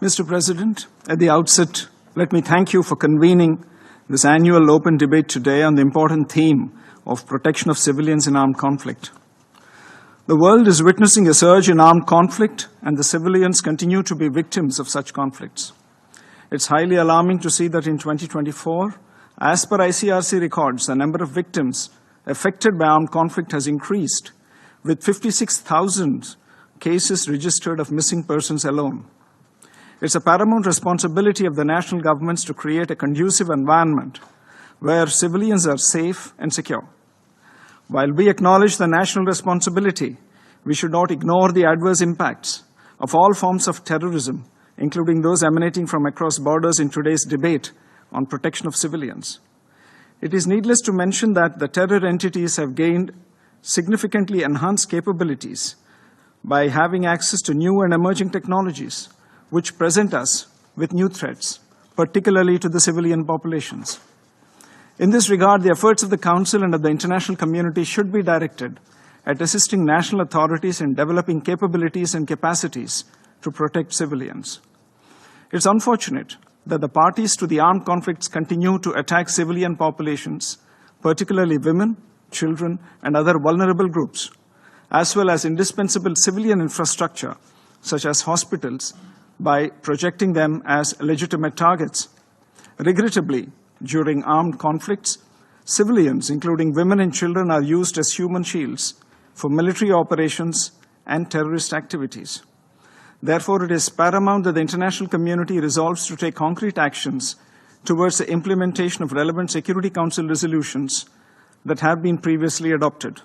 Mr. President, at the outset, let me thank you for convening this annual open debate today on the important theme of protection of civilians in armed conflict. The world is witnessing a surge in armed conflict, and the civilians continue to be victims of such conflicts. It's highly alarming to see that in 2024, as per ICRC records, the number of victims affected by armed conflict has increased, with 56,000 cases registered of missing persons alone. It's a paramount responsibility of the national governments to create a conducive environment where civilians are safe and secure. While we acknowledge the national responsibility, we should not ignore the adverse impacts of all forms of terrorism, including those emanating from across borders in today's debate on protection of civilians. It is needless to mention that the terror entities have gained significantly enhanced capabilities by having access to new and emerging technologies, which present us with new threats, particularly to the civilian populations. In this regard, the efforts of the Council and of the international community should be directed at assisting national authorities in developing capabilities and capacities to protect civilians. It's unfortunate that the parties to the armed conflicts continue to attack civilian populations, particularly women, children, and other vulnerable groups, as well as indispensable civilian infrastructure, such as hospitals, by projecting them as legitimate targets. Regrettably, during armed conflicts, civilians, including women and children, are used as human shields for military operations and terrorist activities. Therefore, it is paramount that the international community resolves to take concrete actions towards the implementation of relevant Security Council resolutions that have been previously adopted.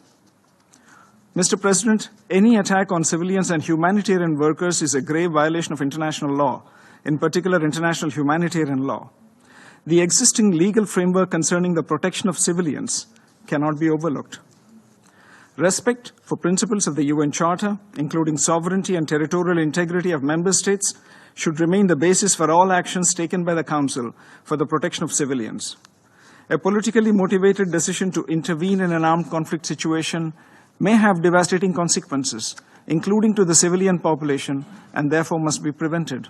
Mr. President, any attack on civilians and humanitarian workers is a grave violation of international law, in particular international humanitarian law. The existing legal framework concerning the protection of civilians cannot be overlooked. Respect for principles of the UN Charter, including sovereignty and territorial integrity of member states, should remain the basis for all actions taken by the Council for the protection of civilians. A politically motivated decision to intervene in an armed conflict situation may have devastating consequences, including to the civilian population, and therefore must be prevented.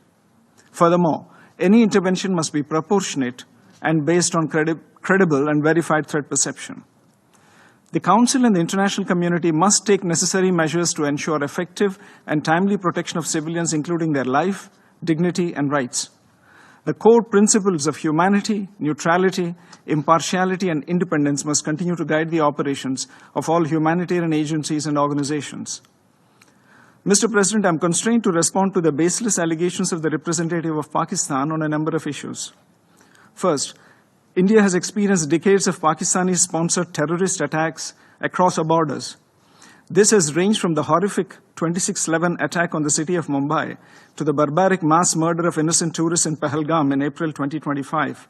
Furthermore, any intervention must be proportionate and based on credible and verified threat perception. The Council and the international community must take necessary measures to ensure effective and timely protection of civilians, including their life, dignity, and rights. The core principles of humanity, neutrality, impartiality, and independence must continue to guide the operations of all humanitarian agencies and organizations. Mr. President, I am constrained to respond to the baseless allegations of the representative of Pakistan on a number of issues. First, India has experienced decades of Pakistani-sponsored terrorist attacks across our borders. This has ranged from the horrific 26/11 attack on the city of Mumbai to the barbaric mass murder of innocent tourists in Pahalgam in April 2025.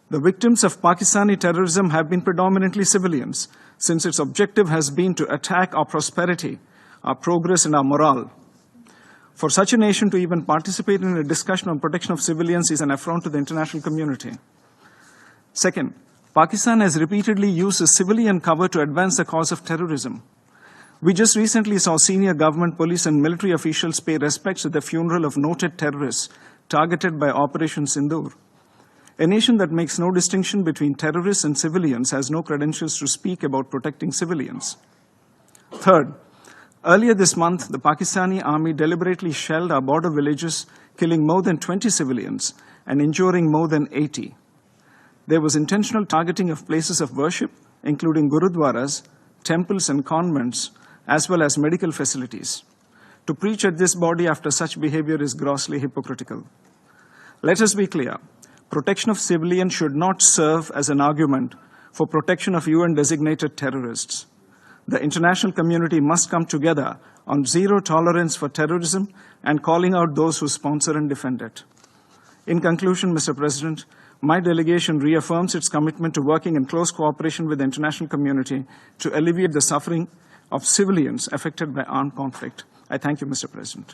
The victims of Pakistani terrorism have been predominantly civilians, since its objective has been to attack our prosperity, our progress, and our morale. For such a nation to even participate in a discussion on protection of civilians is an affront to the international community. Second, Pakistan has repeatedly used the civilian cover to advance the cause of terrorism. We just recently saw senior government, police, and military officials pay respects at the funeral of noted terrorists targeted by Operation Sindoor. A nation that makes no distinction between terrorists and civilians has no credentials to speak about protecting civilians. Third, earlier this month, the Pakistani army deliberately shelled our border villages, killing more than 20 civilians and injuring more than 80. There was intentional targeting of places of worship, including gurudwaras, temples, and convents, as well as medical facilities. To preach at this body after such behavior is grossly hypocritical. Let us be clear. Protection of civilians should not serve as an argument for protection of UN-designated terrorists. The international community must come together on zero tolerance for terrorism and calling out those who sponsor and defend it. In conclusion, Mr. President, my delegation reaffirms its commitment to working in close cooperation with the international community to alleviate the suffering of civilians affected by armed conflict. I thank you, Mr. President.